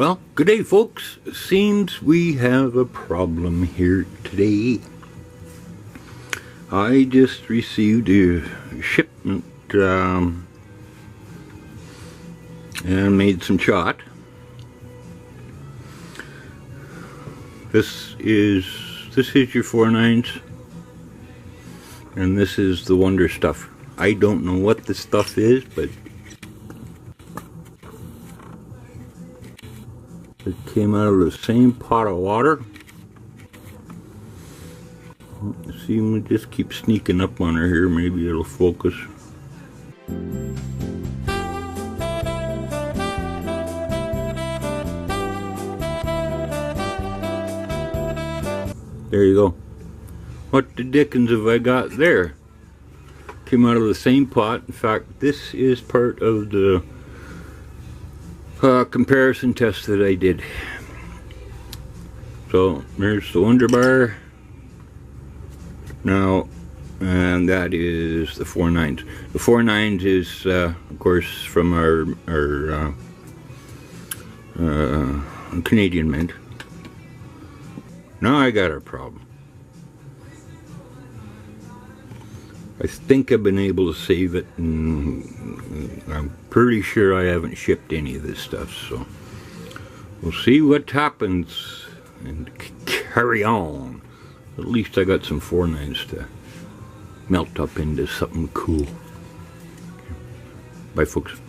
Well, good day, folks. Seems we have a problem here today. I just received a shipment and made some shot. This is your 4.9s, and this is the wonder stuff. I don't know what the stuff is, but it came out of the same pot of water. Let's see, we just keep sneaking up on her here. Maybe it'll focus. There you go. What the dickens have I got there? Came out of the same pot. In fact, this is part of the comparison test that I did. So there's the Wonder Bar now, and that is the 4.9s. The 4.9s is of course from our Canadian mint. Now I got a problem. I think I've been able to save it, and I'm pretty sure I haven't shipped any of this stuff, so we'll see what happens and carry on. At least I got some 4.9s to melt up into something cool. Bye, folks.